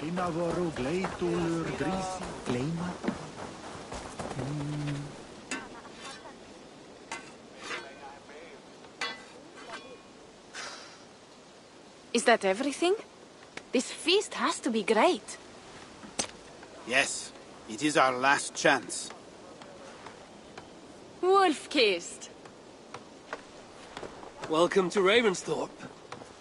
Is that everything? This feast has to be great. Yes, it is our last chance. Wolf-kissed. Welcome to Ravensthorpe.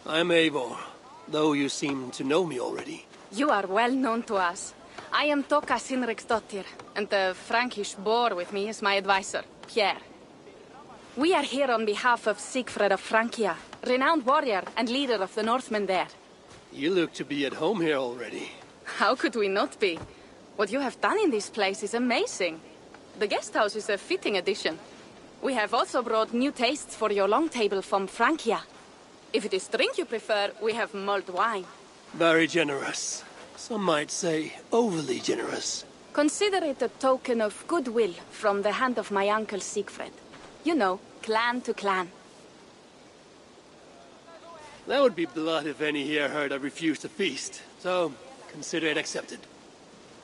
I'm Eivor, though you seem to know me already. You are well known to us. I am Toka Sinriksdottir, and the Frankish boar with me is my advisor, Pierre. We are here on behalf of Sigfred of Francia, renowned warrior and leader of the Northmen there. You look to be at home here already. How could we not be? What you have done in this place is amazing. The guest house is a fitting addition. We have also brought new tastes for your long table from Francia. If it is drink you prefer, we have mulled wine. Very generous. Some might say overly generous. Consider it a token of goodwill from the hand of my uncle Sigfred. You know, clan to clan. That would be blood if any here heard I refused to feast. So, consider it accepted.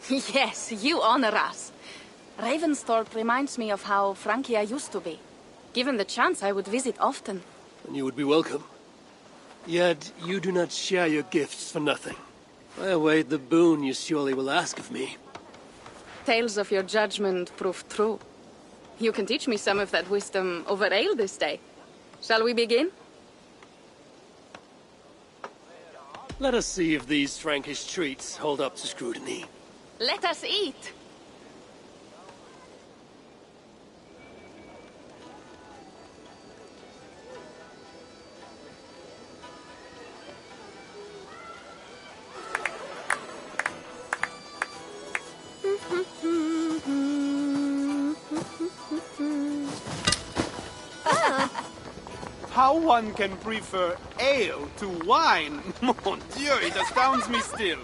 Yes, you honor us. Ravensthorpe reminds me of how Francia used to be. Given the chance, I would visit often. And you would be welcome. Yet, you do not share your gifts for nothing. I await the boon you surely will ask of me. Tales of your judgment prove true. You can teach me some of that wisdom over ale this day. Shall we begin? Let us see if these Frankish treats hold up to scrutiny. Let us eat! How one can prefer ale to wine? Mon Dieu, it astounds me still.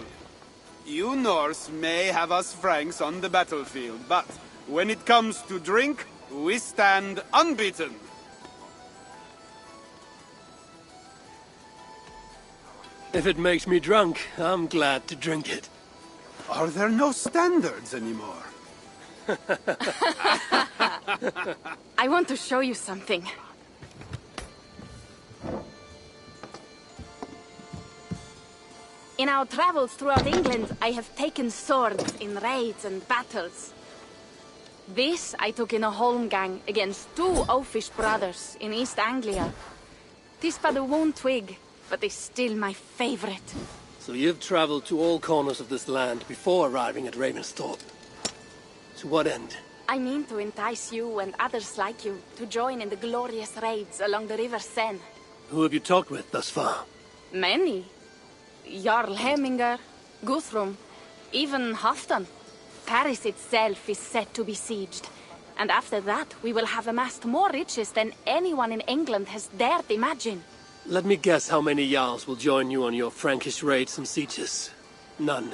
You Norse may have us Franks on the battlefield, but when it comes to drink, we stand unbeaten. If it makes me drunk, I'm glad to drink it. Are there no standards anymore? I want to show you something. In our travels throughout England, I have taken swords in raids and battles. This I took in a holmgang against two oafish brothers in East Anglia. 'Tis but a worn twig, but is still my favorite. So you've traveled to all corners of this land before arriving at Ravensthorpe. To what end? I mean to entice you and others like you to join in the glorious raids along the River Seine. Who have you talked with thus far? Many. Jarl Hemminger, Guthrum, even Halfdan. Paris itself is set to be sieged. And after that, we will have amassed more riches than anyone in England has dared imagine. Let me guess how many Jarls will join you on your Frankish raids and sieges. None.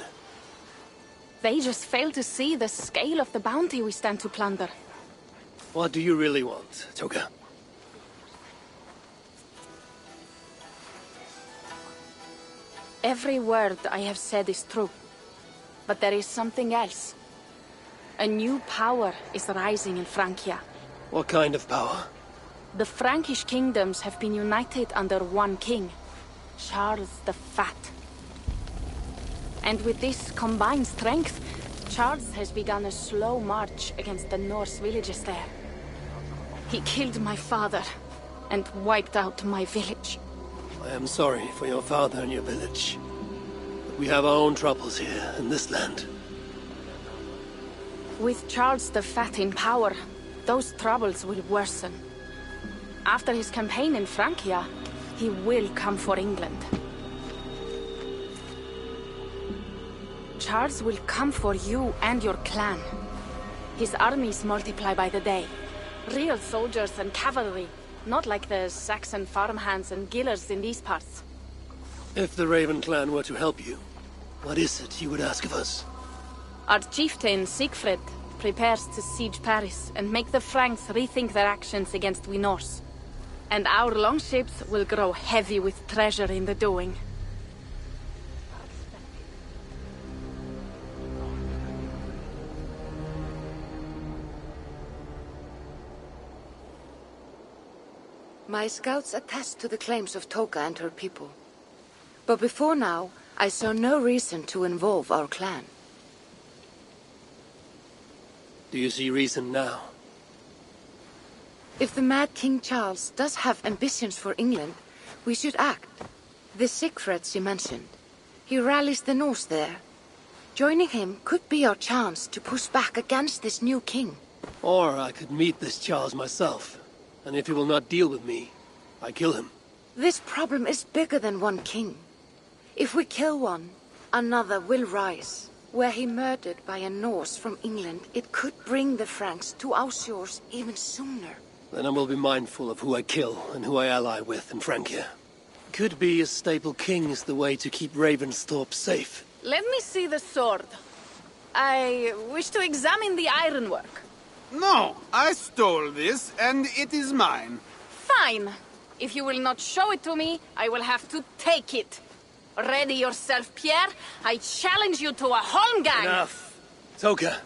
They just fail to see the scale of the bounty we stand to plunder. What do you really want, Toga? Every word I have said is true. But there is something else. A new power is rising in Francia. What kind of power? The Frankish kingdoms have been united under one king, Charles the Fat. And with this combined strength, Charles has begun a slow march against the Norse villages there. He killed my father and wiped out my village. I am sorry for your father and your village. But we have our own troubles here in this land. With Charles the Fat in power, those troubles will worsen. After his campaign in Francia, he will come for England. Charles will come for you and your clan. His armies multiply by the day. Real soldiers and cavalry, not like the Saxon farmhands and gillers in these parts. If the Raven clan were to help you, what is it you would ask of us? Our chieftain, Sigfred, prepares to siege Paris and make the Franks rethink their actions against we Norse. And our longships will grow heavy with treasure in the doing. My scouts attest to the claims of Toka and her people. But before now, I saw no reason to involve our clan. Do you see reason now? If the Mad King Charles does have ambitions for England, we should act. The Siegfrieds you mentioned. He rallies the Norse there. Joining him could be our chance to push back against this new king. Or I could meet this Charles myself, and if he will not deal with me, I kill him. This problem is bigger than one king. If we kill one, another will rise. Were he murdered by a Norse from England, it could bring the Franks to our shores even sooner. Then I will be mindful of who I kill and who I ally with in Francia. Could be a stable king is the way to keep Ravensthorpe safe. Let me see the sword. I wish to examine the ironwork. No, I stole this, and it is mine. Fine. If you will not show it to me, I will have to take it. Ready yourself, Pierre. I challenge you to a holmgang. Enough. Toka,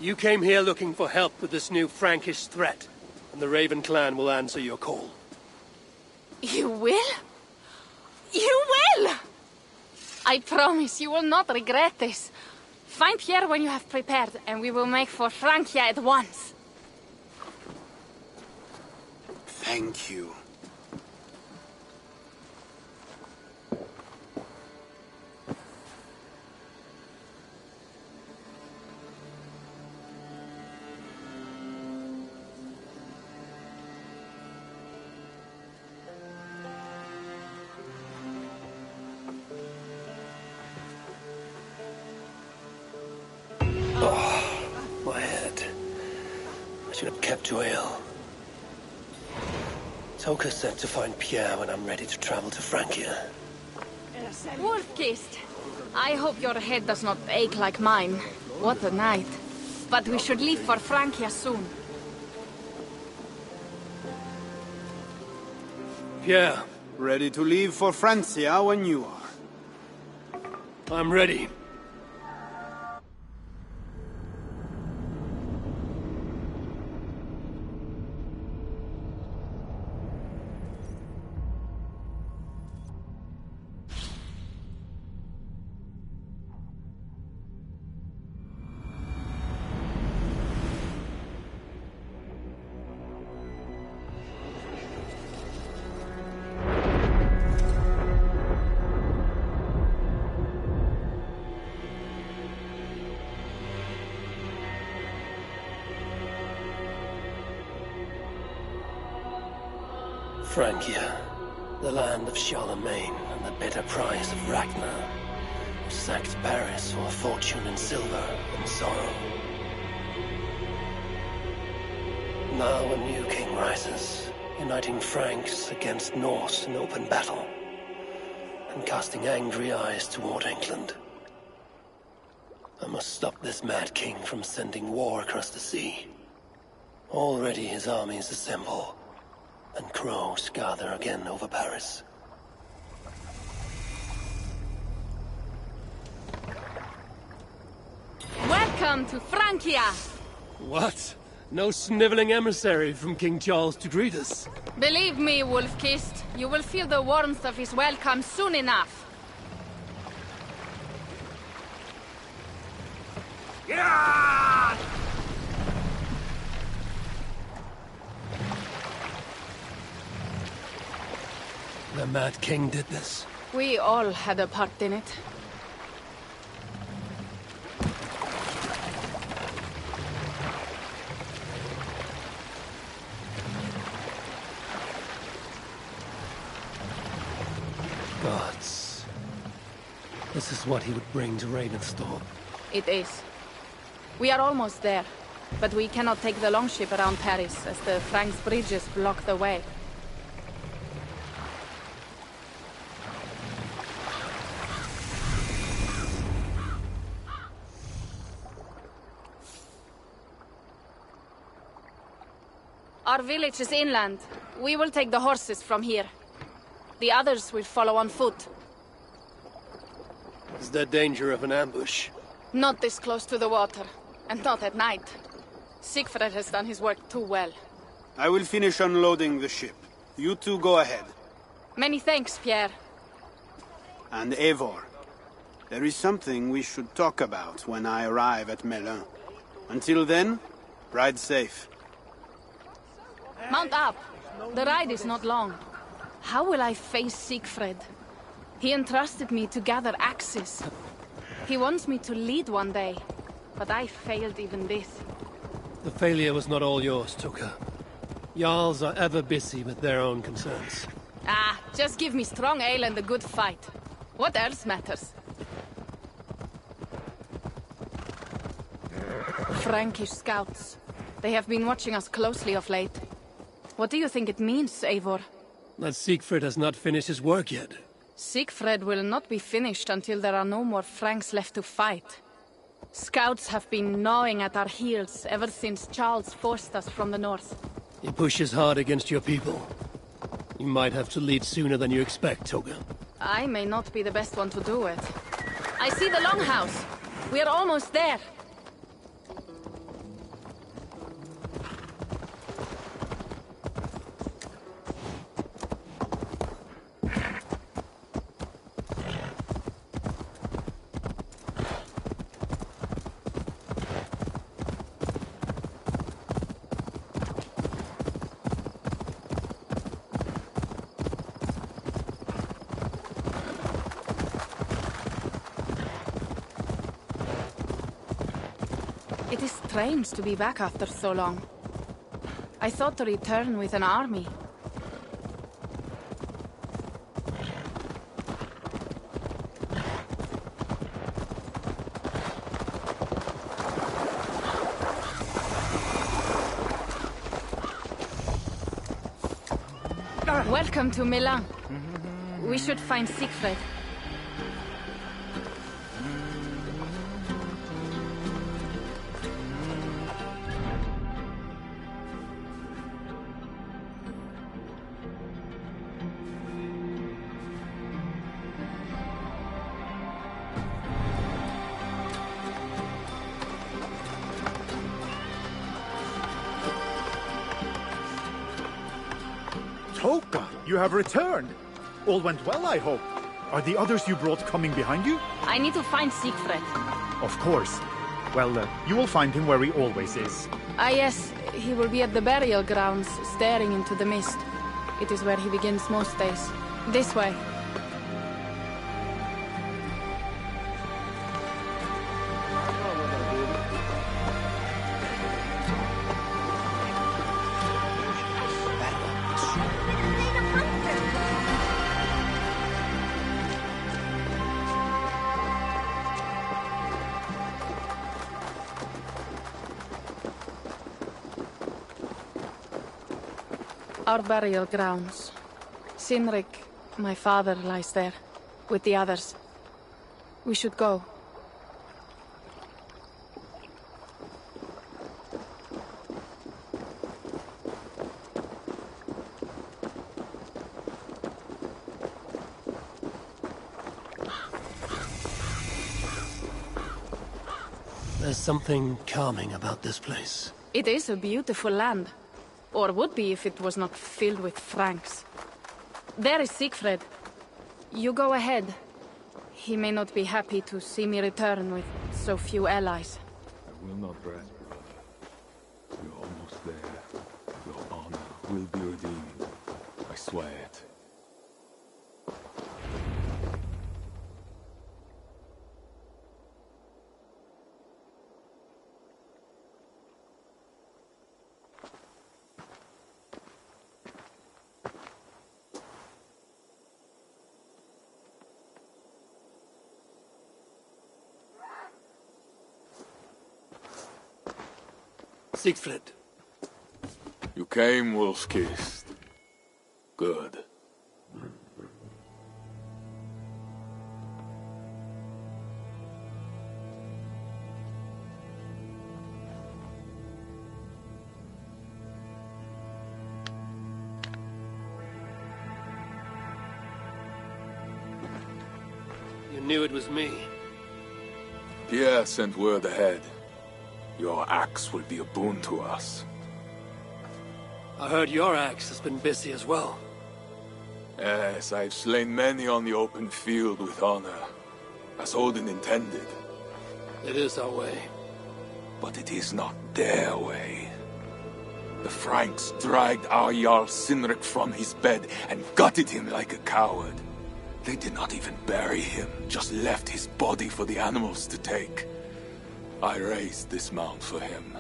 you came here looking for help with this new Frankish threat, and the Raven clan will answer your call. You will? You will! I promise you will not regret this. Find Pierre when you have prepared, and we will make for Francia at once. Thank you. My head. I should have kept well. Toka said to find Pierre when I'm ready to travel to Francia. Wolf-kissed. I hope your head does not ache like mine. What a night. But we should leave for Francia soon. Pierre, Ready to leave for Francia when you are. I'm ready. Francia, the land of Charlemagne and the bitter price of Ragnar, who sacked Paris for a fortune in silver and sorrow. Now a new king rises, uniting Franks against Norse in open battle, and casting angry eyes toward England. I must stop this mad king from sending war across the sea. Already his armies assemble, and crows gather again over Paris. Welcome to Francia! What? No sniveling emissary from King Charles to greet us? Believe me, Wolf-kissed, you will feel the warmth of his welcome soon enough. Yeah! The Mad King did this. We all had a part in it. Gods. This is what he would bring to Ravensthorpe. It is. We are almost there, but we cannot take the longship around Paris as the Franks' bridges block the way. Our village is inland. We will take the horses from here. The others will follow on foot. Is there danger of an ambush? Not this close to the water, and not at night. Siegfried has done his work too well. I will finish unloading the ship. You two go ahead. Many thanks, Pierre. And Eivor, there is something we should talk about when I arrive at Melun. Until then, ride safe. Mount up. The ride is not long. How will I face Siegfried? He entrusted me to gather axes. He wants me to lead one day, but I failed even this. The failure was not all yours, Tuka. Jarls are ever busy with their own concerns. Ah, just give me strong ale and a good fight. What else matters? Frankish scouts. They have been watching us closely of late. What do you think it means, Eivor? That Siegfried has not finished his work yet. Siegfried will not be finished until there are no more Franks left to fight. Scouts have been gnawing at our heels ever since Charles forced us from the north. He pushes hard against your people. You might have to lead sooner than you expect, Toga. I may not be the best one to do it. I see the longhouse. We are almost there. It is strange to be back after so long. I thought to return with an army. Welcome to Milan. We should find Siegfried. Toka, you have returned. All went well, I hope. Are the others you brought coming behind you? I need to find Siegfried. Of course. Well, you will find him where he always is. Ah yes, he will be at the burial grounds, staring into the mist. It is where he begins most days. This way. Our burial grounds. Sinrik, my father, lies there, with the others. We should go. There's something calming about this place. It is a beautiful land. Or would be if it was not filled with Franks. There is Siegfried. You go ahead. He may not be happy to see me return with so few allies. I will not rest, brother. You're almost there. Your honor will be redeemed. I swear it. Siegfried. You came wolf-kissed. Good. You knew it was me. Pierre sent word ahead. Your axe will be a boon to us. I heard your axe has been busy as well. Yes, I've slain many on the open field with honor, as Odin intended. It is our way. But it is not their way. The Franks dragged our Jarl Sinric from his bed and gutted him like a coward. They did not even bury him, just left his body for the animals to take. I raised this mound for him.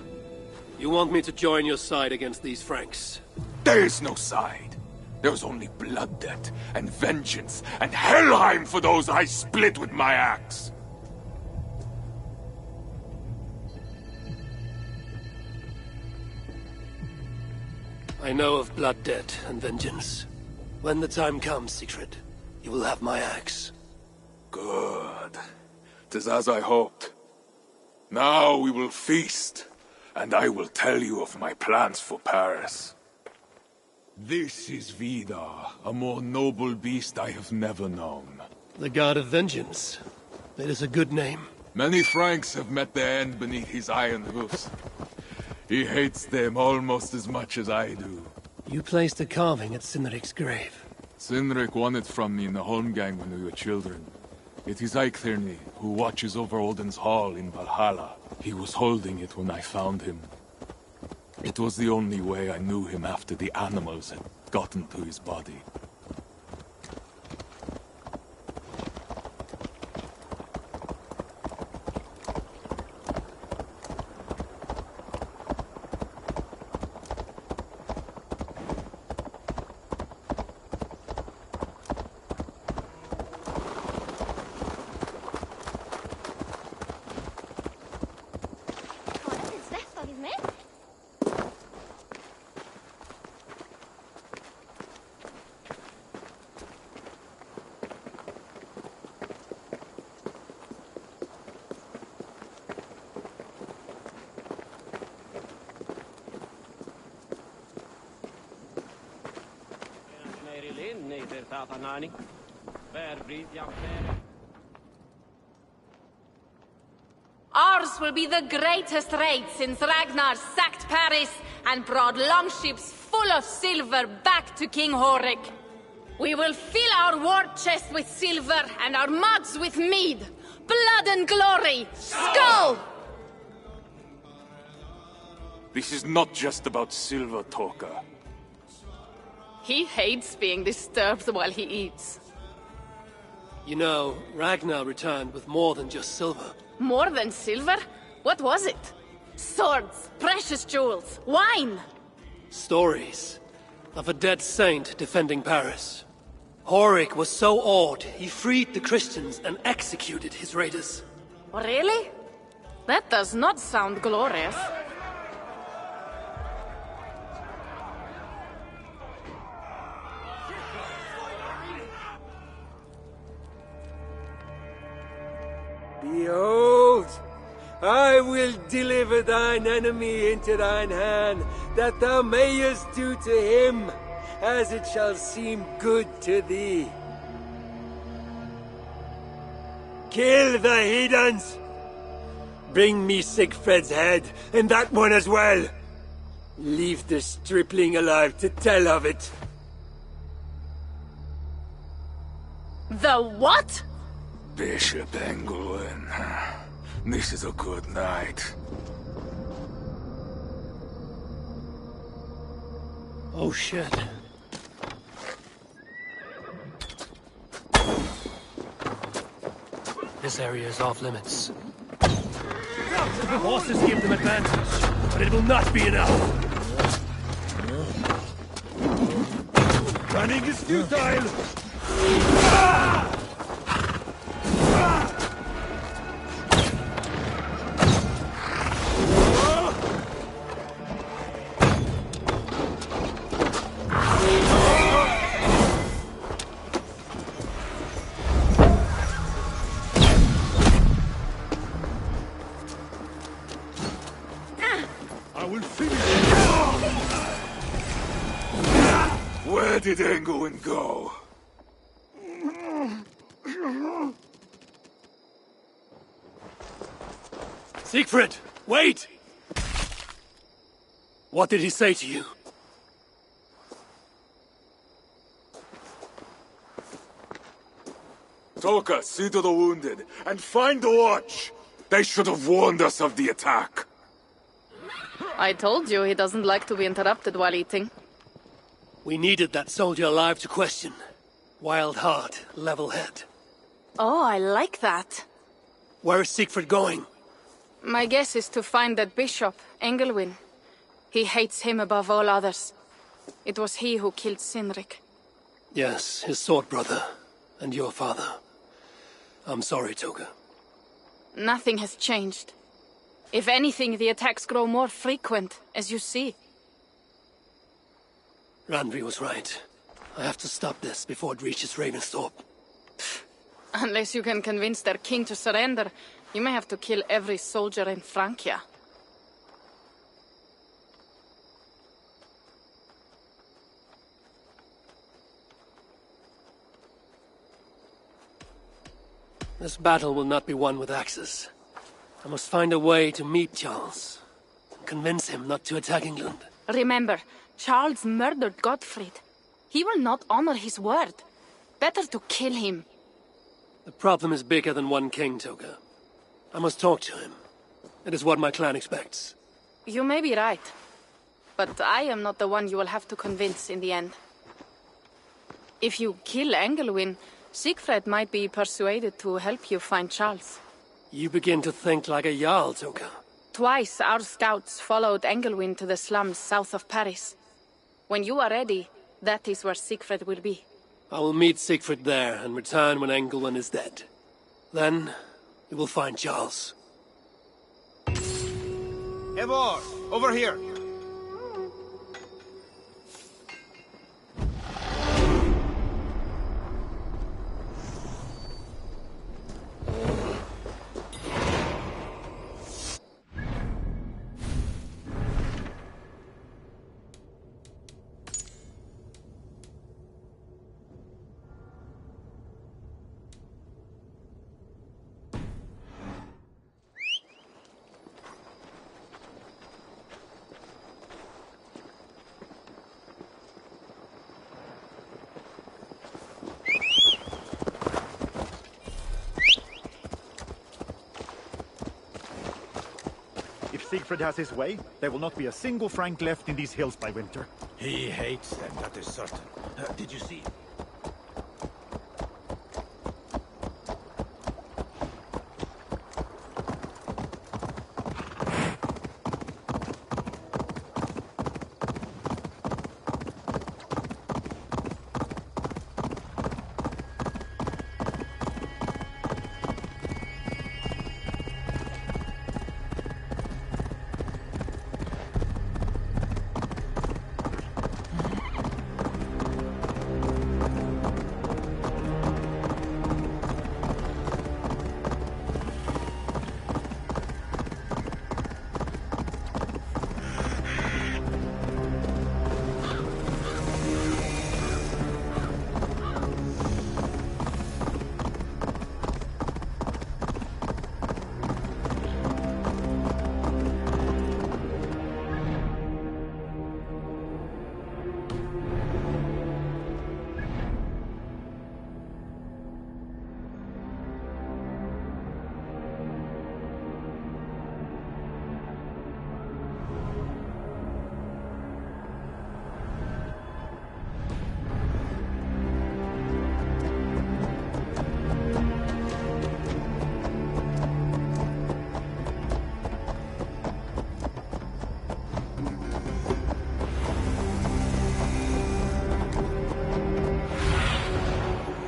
You want me to join your side against these Franks? There is no side. There is only blood debt and vengeance and Helheim for those I split with my axe. I know of blood debt and vengeance. When the time comes, Siegfried, you will have my axe. Good. 'Tis as I hoped. Now we will feast, and I will tell you of my plans for Paris. This is Vidar, a more noble beast I have never known. The God of Vengeance. It is a good name. Many Franks have met their end beneath his iron hoofs. He hates them almost as much as I do. You placed a carving at Sinric's grave. Sinric won it from me in the Holmgang when we were children. It is Eiktherni, who watches over Odin's hall in Valhalla. He was holding it when I found him. It was the only way I knew him after the animals had gotten to his body. Ours will be the greatest raid since Ragnar sacked Paris and brought longships full of silver back to King Horik. We will fill our war chest with silver and our mugs with mead. Blood and glory! Skull! This is not just about silver, Toka. He hates being disturbed while he eats. You know, Ragnar returned with more than just silver. More than silver? What was it? Swords, precious jewels, wine! Stories of a dead saint defending Paris. Horik was so awed, he freed the Christians and executed his raiders. Really? That does not sound glorious. Behold, I will deliver thine enemy into thine hand, that thou mayest do to him as it shall seem good to thee. Kill the heathens! Bring me Siegfried's head, and that one as well! Leave the stripling alive to tell of it. The what? Bishop Engelwin. This is a good night. Oh shit. This area is off limits. The horses give them advantage, but it will not be enough. Running is futile! Where did Engelwin go? Siegfried, wait! What did he say to you? Toka, see to the wounded, and find the watch! They should have warned us of the attack. I told you he doesn't like to be interrupted while eating. We needed that soldier alive to question. Wild heart, level head. Oh, I like that. Where is Siegfried going? My guess is to find that bishop, Engelwin. He hates him above all others. It was he who killed Cynric. Yes, his sword brother. And your father. I'm sorry, Toga. Nothing has changed. If anything, the attacks grow more frequent, as you see. Randvi was right. I have to stop this before it reaches Ravensthorpe. Unless you can convince their king to surrender, you may have to kill every soldier in Francia. This battle will not be won with axes. I must find a way to meet Charles. Convince him not to attack England. Remember, Charles murdered Godfrey. He will not honor his word. Better to kill him. The problem is bigger than one king, Toga. I must talk to him. It is what my clan expects. You may be right. But I am not the one you will have to convince in the end. If you kill Engelwin, Siegfried might be persuaded to help you find Charles. You begin to think like a Jarl, Toga. Twice our scouts followed Engelwin to the slums south of Paris. When you are ready, that is where Siegfried will be. I will meet Siegfried there and return when Engelwin is dead. Then, we will find Charles. Eivor, over here! If Siegfried has his way, there will not be a single Frank left in these hills by winter. He hates them, that is certain. Did you see?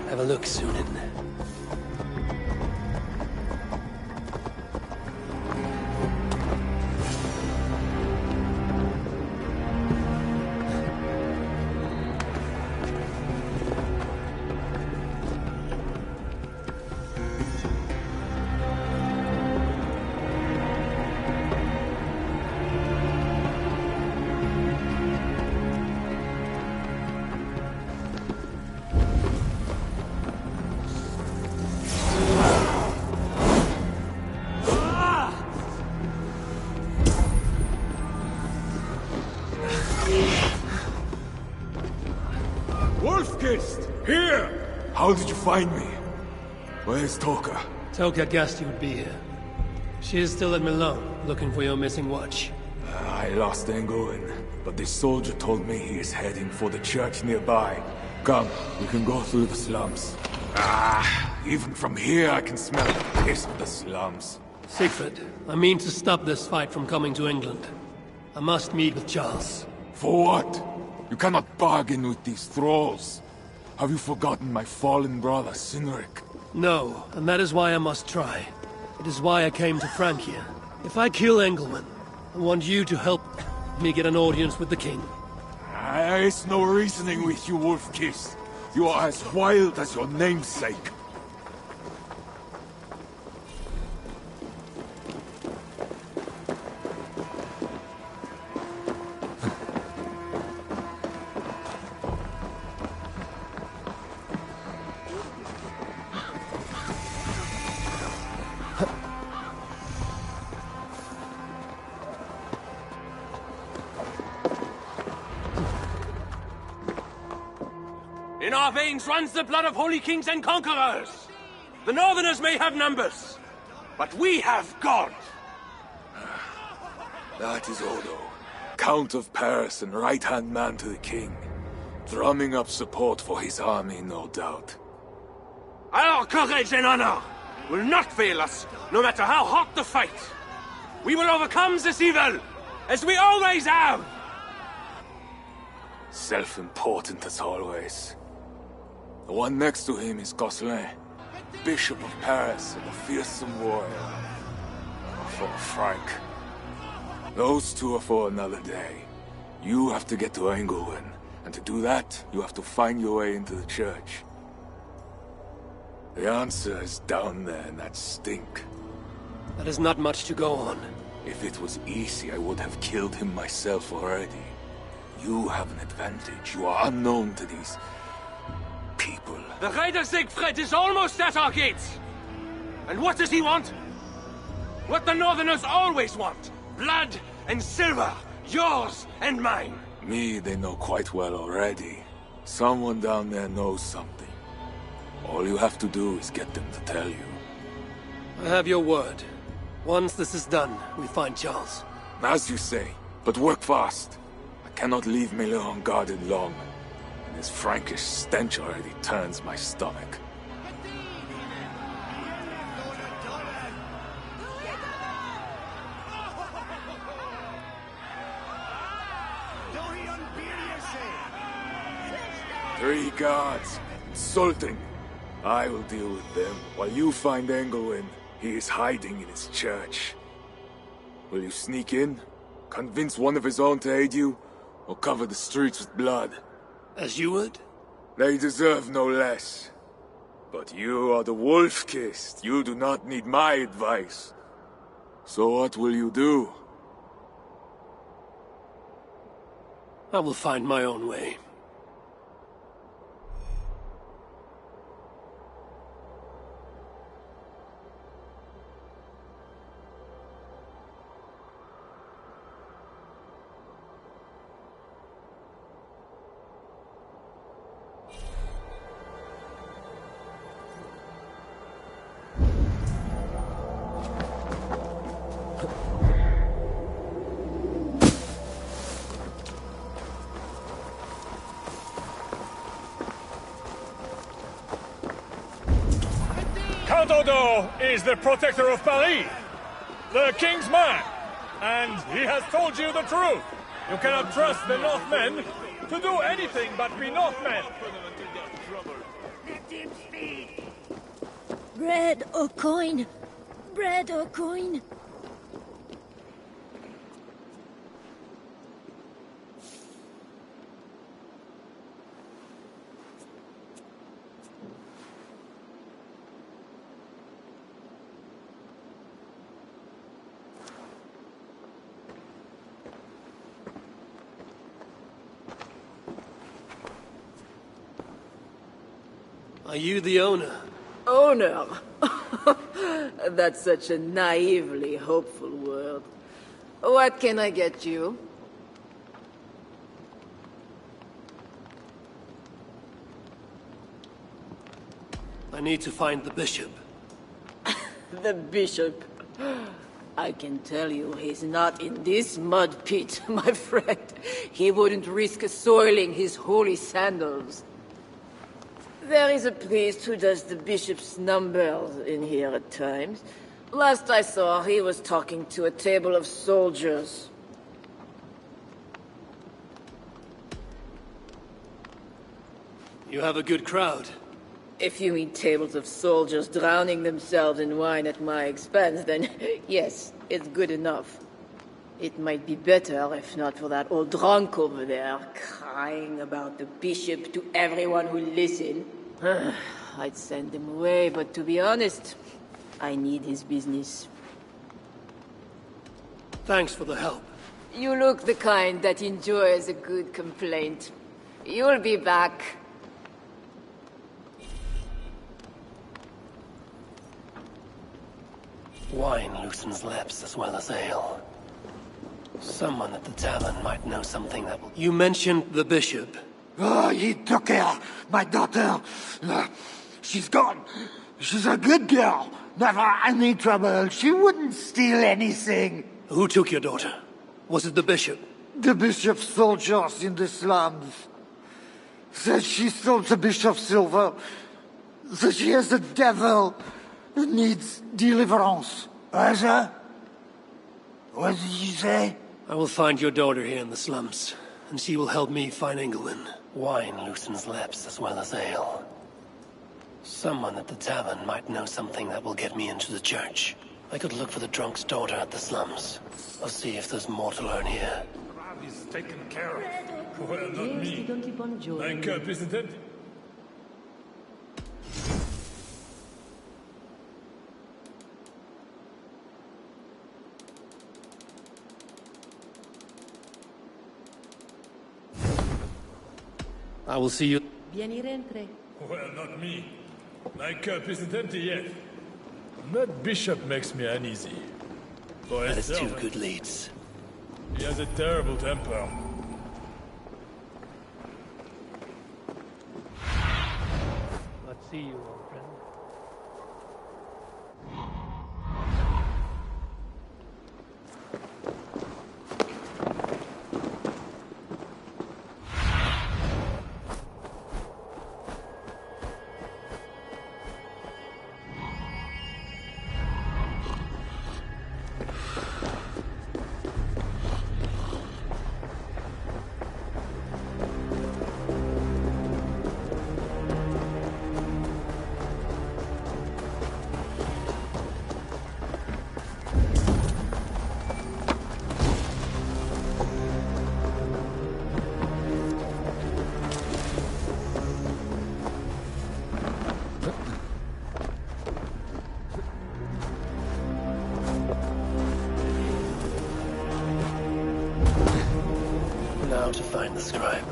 Have a look, Sunan. Here! How did you find me? Where's Toka? Toka guessed you would be here. She is still at Milan, looking for your missing watch. I lost England, but this soldier told me he is heading for the church nearby. Come, we can go through the slums. Even from here I can smell the piss of the slums. Siegfried, I mean to stop this fight from coming to England. I must meet with Charles. For what? You cannot bargain with these thralls. Have you forgotten my fallen brother, Cynric? No, and that is why I must try. It is why I came to Francia. If I kill Engelman, I want you to help me get an audience with the king. There is no reasoning with you, Wolf-Kiss. You are as wild as your namesake. In our veins runs the blood of holy kings and conquerors. The Northerners may have numbers, but we have God. That is Odo, Count of Paris and right-hand man to the king. Drumming up support for his army, no doubt. Our courage and honor will not fail us, no matter how hot the fight. We will overcome this evil, as we always have. Self-important as always. The one next to him is Gosselin, Bishop of Paris and a fearsome warrior. For Frank. Those two are for another day. You have to get to Engelwin, and to do that, you have to find your way into the church. The answer is down there in that stink. That is not much to go on. If it was easy, I would have killed him myself already. You have an advantage. You are unknown to these people. The Raider Siegfried is almost at our gates. And what does he want? What the Northerners always want. Blood and silver. Yours and mine. Me, they know quite well already. Someone down there knows something. All you have to do is get them to tell you. I have your word. Once this is done, we find Charles. As you say, but work fast. I cannot leave Milan unguarded long. And this Frankish stench already turns my stomach. Three guards. Insulting. I will deal with them, while you find Engelwin. He is hiding in his church. Will you sneak in? Convince one of his own to aid you? Or cover the streets with blood? As you would? They deserve no less. But you are the Wolf-Kissed. You do not need my advice. So what will you do? I will find my own way. Count Odo is the protector of Paris, the king's man, and he has told you the truth. You cannot trust the Northmen to do anything but be Northmen. Let him speak. Bread or coin? Bread or coin? Are you the owner? Owner? That's such a naively hopeful word. What can I get you? I I need to find the bishop. The bishop. I can tell you he's not in this mud pit, my friend. He wouldn't risk soiling his holy sandals. There is a priest who does the bishop's numbers in here at times. Last I saw, he was talking to a table of soldiers. You have a good crowd. If you mean tables of soldiers drowning themselves in wine at my expense, then yes, it's good enough. It might be better if not for that old drunk over there, crying about the bishop to everyone who listens. I'd send him away, but to be honest, I need his business. Thanks for the help. You look the kind that enjoys a good complaint. You'll be back. Wine loosens lips as well as ale. Someone at the tavern might know something that will... You mentioned the bishop. Oh, he took her, my daughter. She's gone. She's a good girl. Never any trouble. She wouldn't steal anything. Who took your daughter? Was it the bishop? The bishop's soldiers in the slums. Said she stole the bishop's silver. Said she has the devil. Needs deliverance. What did you say? I will find your daughter here in the slums, and she will help me find England. Wine loosens lips as well as ale. Someone at the tavern might know something that will get me into the church. I could look for the drunk's daughter at the slums. I'll see if there's more to learn here. He's taken care of. Well, not me. Mein Cup, isn't it? I will see you. Well, not me. My cup isn't empty yet. That bishop makes me uneasy. That is two good leads. He has a terrible temper. Let's see you, old friend. Now to find the scribe.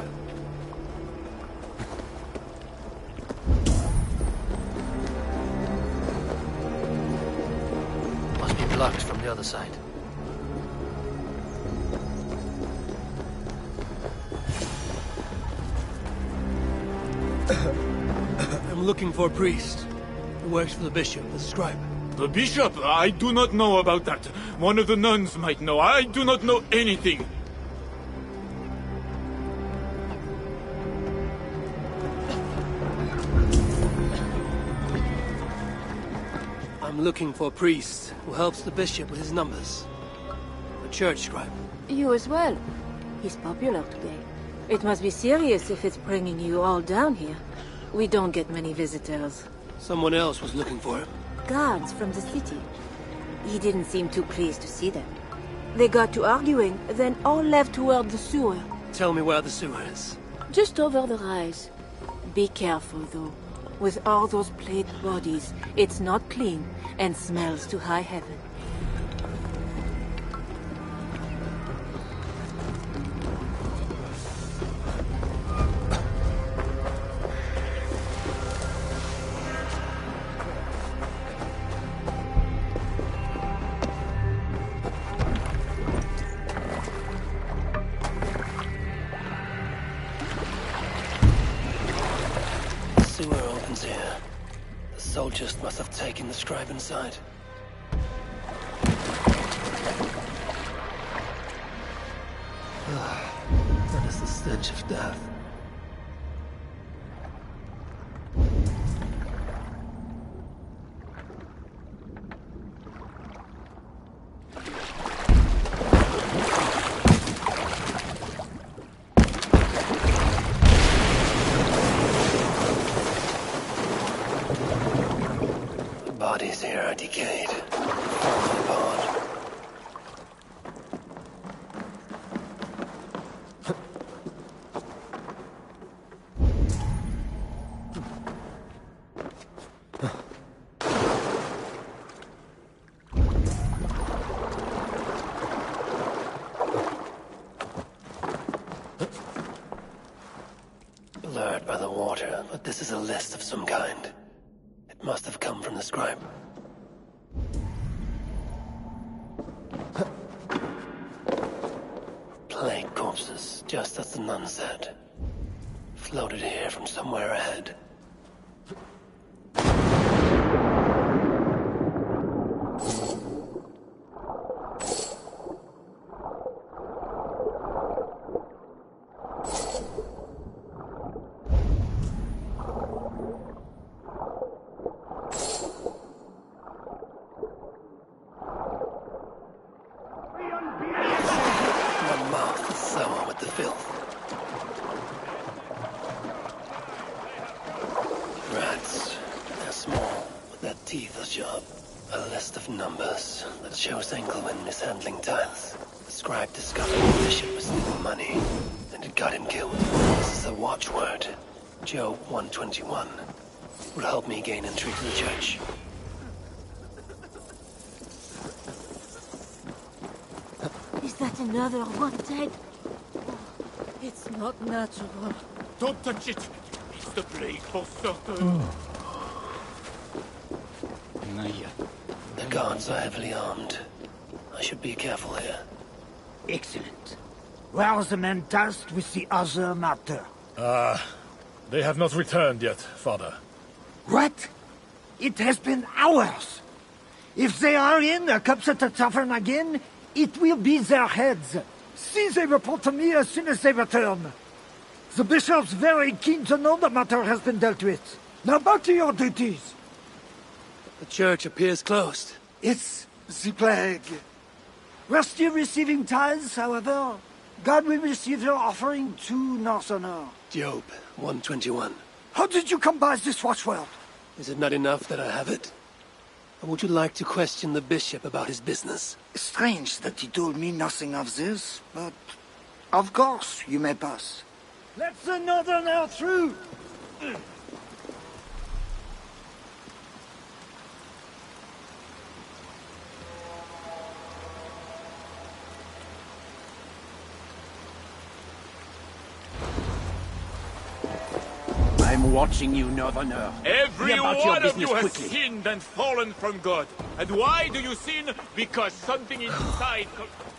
Must be blocked from the other side. I'm looking for a priest who works for the bishop, the scribe. The bishop? I do not know about that. One of the nuns might know. I do not know anything. I'm looking for a priest who helps the bishop with his numbers. A church scribe. You as well. He's popular today. It must be serious if it's bringing you all down here. We don't get many visitors. Someone else was looking for him. Guards from the city. He didn't seem too pleased to see them. They got to arguing, then all left toward the sewer. Tell me where the sewer is. Just over the rise. Be careful, though. With all those plate bodies, it's not clean and smells to high heaven. just must have taken the scribe inside. That is the stench of death. The bodies here are decayed, falling apart. Blurred by the water, but this is a list of some kind. It must have come from the scribe. Plague corpses, just as the nun said. Floated here from somewhere ahead. My mouth is sour with the filth. Rats. They're small, but their teeth are sharp. A list of numbers that shows Engelman mishandling tiles. The scribe discovered the bishop was stealing money, and it got him killed. This is a watchword. Job 121. Will help me gain entry to the church. Is that another one dead? It's not natural. Don't touch it! It's the plague for certain. The guards are heavily armed. I should be careful here. Excellent. Where are the men tasked with the other matter? They have not returned yet, Father. What? It has been hours. If they are in the cups at the tavern again, it will be their heads. See they report to me as soon as they return. The bishop's very keen to know the matter has been dealt with. Now back to your duties. The church appears closed. It's the plague. We're still receiving tithes, however. God will receive your offering to Northerner. Job 121. How did you come by this watchword? Is it not enough that I have it? Or would you like to question the bishop about his business? Strange that he told me nothing of this, but of course you may pass. Let the Northerner through! I'm watching you, Northerner. Every about your one of business you has quickly. sinned and fallen from God. And why do you sin? Because something inside...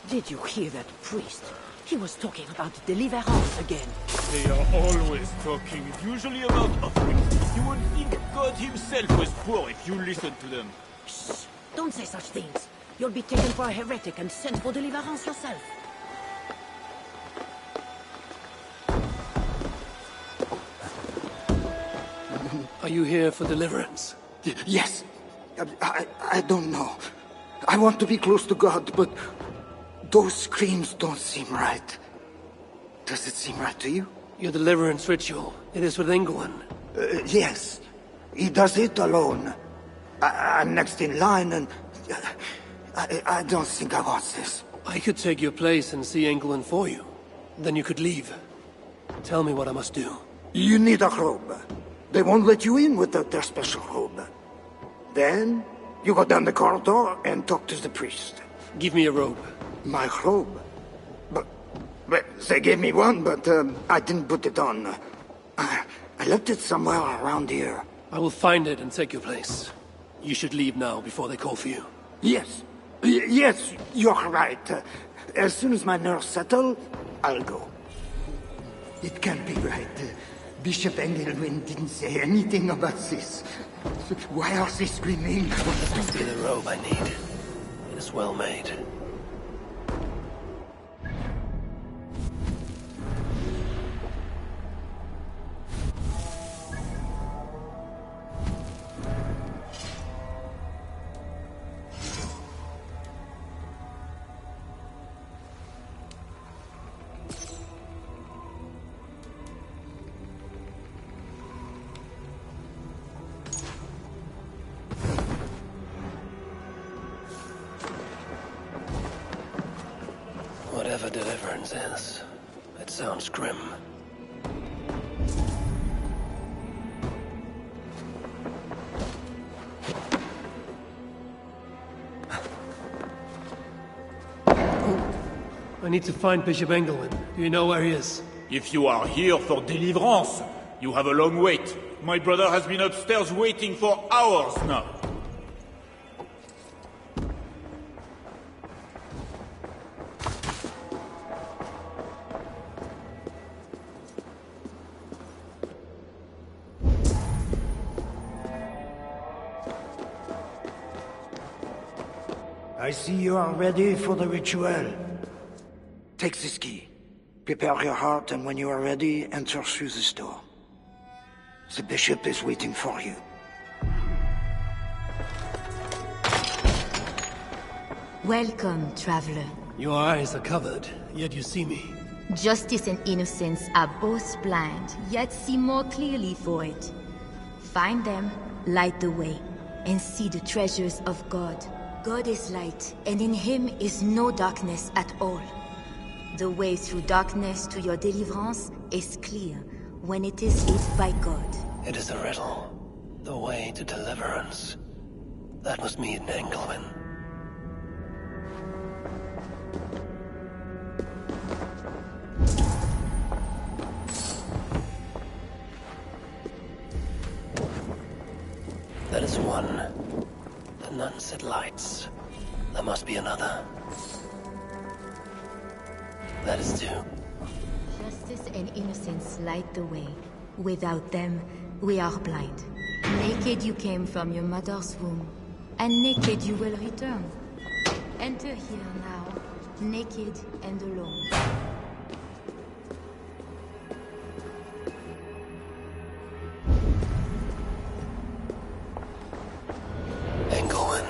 Did you hear that priest? He was talking about deliverance again. They are always talking, usually about offerings. You would think God himself was poor if you listened to them. Shh! Don't say such things. You'll be taken for a heretic and sent for deliverance yourself. Are you here for deliverance? Yes. I don't know. I want to be close to God, but those screams don't seem right. Does it seem right to you? Your deliverance ritual. It is with England. Yes. He does it alone. I'm next in line, and I don't think I want this. I could take your place and see England for you. Then you could leave. Tell me what I must do. You need a robe. They won't let you in without their special robe. Then, you go down the corridor and talk to the priest. Give me a robe. My robe? But they gave me one, but I didn't put it on. I left it somewhere around here. I will find it and take your place. You should leave now before they call for you. Yes. Yes, you're right. As soon as my nerves settle, I'll go. It can't be right. Bishop Engelwin didn't say anything about this. Why are they screaming? This must be the robe I need. It is well made. Whatever deliverance is, it sounds grim. I need to find Bishop Engelwin. Do you know where he is? If you are here for deliverance, you have a long wait. My brother has been upstairs waiting for hours now. I see you are ready for the ritual. Take this key. Prepare your heart, and when you are ready, enter through this door. The bishop is waiting for you. Welcome, traveler. Your eyes are covered, yet you see me. Justice and innocence are both blind, yet see more clearly for it. Find them, light the way, and see the treasures of God. God is light, and in him is no darkness at all. The way through darkness to your deliverance is clear when it is lit by God. It is a riddle. The way to deliverance. That must mean Engelwin. That is one. The nun said lights. There must be another. That is two. Justice and innocence light the way. Without them, we are blind. Naked you came from your mother's womb, and naked you will return. Enter here now, naked and alone. Engelwin.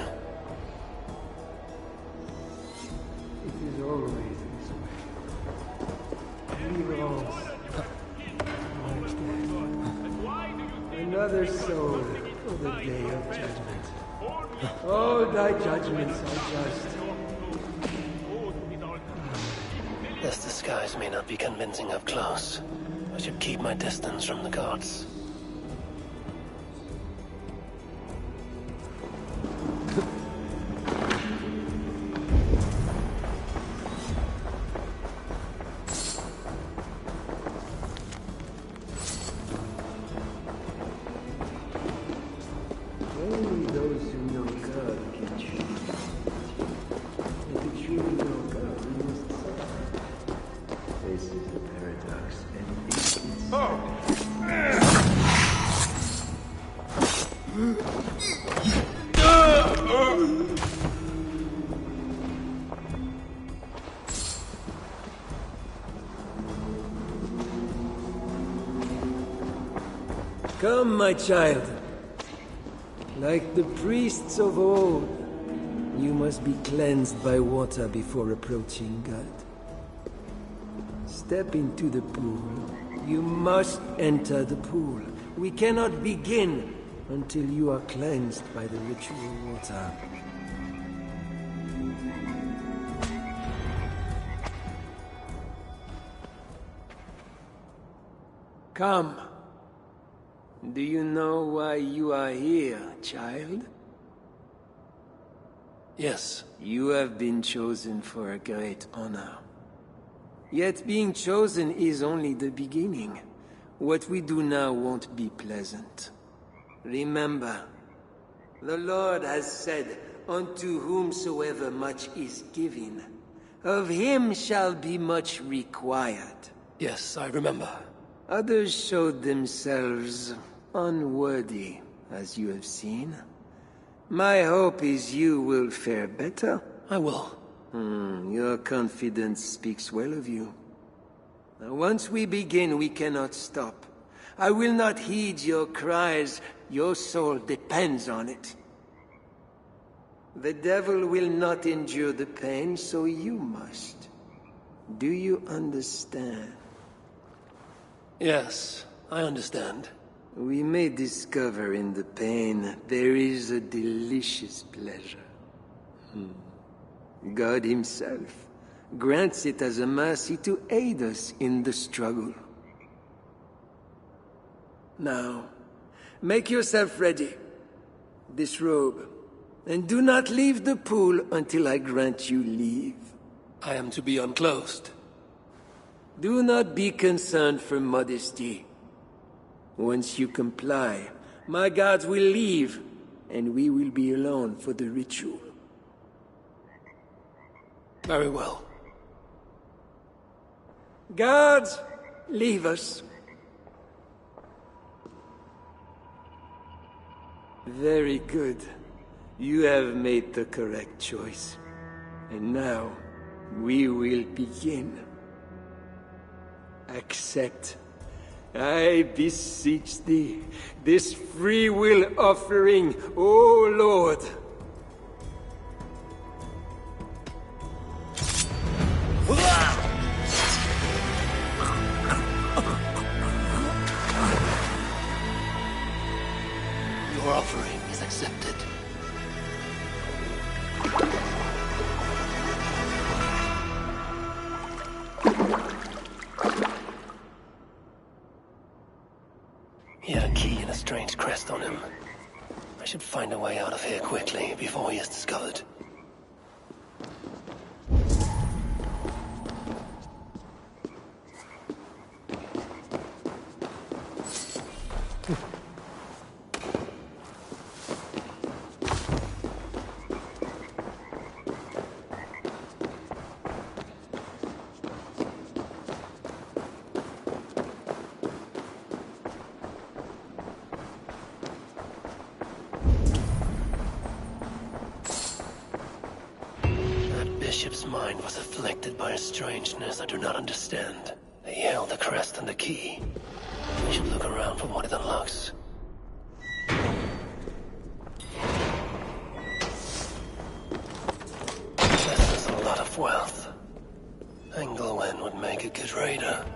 It is always this way. Deliverance. Another soul for the day of judgment. Oh, thy judgments are just. This disguise may not be convincing up close. I should keep my distance from the gods. Only those who know God can choose. If you truly know God, you must suffer. This is a paradox, and this is... Come, my child. Like the priests of old, you must be cleansed by water before approaching God. Step into the pool. You must enter the pool. We cannot begin until you are cleansed by the ritual water. Come. Do you know why you are here, child? Yes. You have been chosen for a great honor. Yet being chosen is only the beginning. What we do now won't be pleasant. Remember, the Lord has said, unto whomsoever much is given, of him shall be much required. Yes, I remember. Others showed themselves unworthy, as you have seen. My hope is you will fare better. I will. Your confidence speaks well of you. Now, once we begin, we cannot stop. I will not heed your cries. Your soul depends on it. The devil will not endure the pain, so you must. Do you understand? Yes, I understand. We may discover in the pain there is a delicious pleasure. God himself grants it as a mercy to aid us in the struggle. Now, make yourself ready. Disrobe, and do not leave the pool until I grant you leave. I am to be unclothed. Do not be concerned for modesty. Once you comply, my guards will leave, and we will be alone for the ritual. Very well. Guards, leave us. Very good. You have made the correct choice. And now, we will begin. Accept, I beseech thee, this free will offering, O Lord. Your offering is accepted. He had a key and a strange crest on him. I should find a way out of here quickly before he is discovered. Bishop's mind was afflicted by a strangeness I do not understand. He held the crest and the key. We should look around for what it unlocks. This is a lot of wealth. Englewen would make a good raider.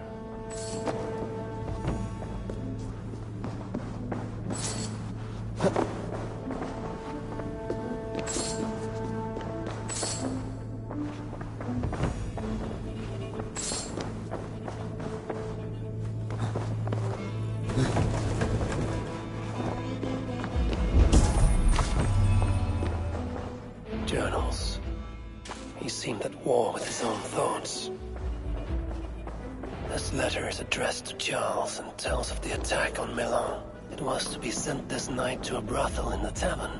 Journals. He seemed at war with his own thoughts. This letter is addressed to Charles and tells of the attack on Milan. It was to be sent this night to a brothel in the tavern.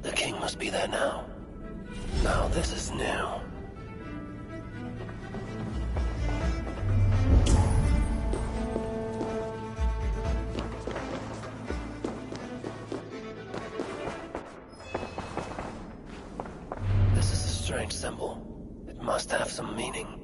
The king must be there now. Now this is new. This is a strange symbol. It must have some meaning.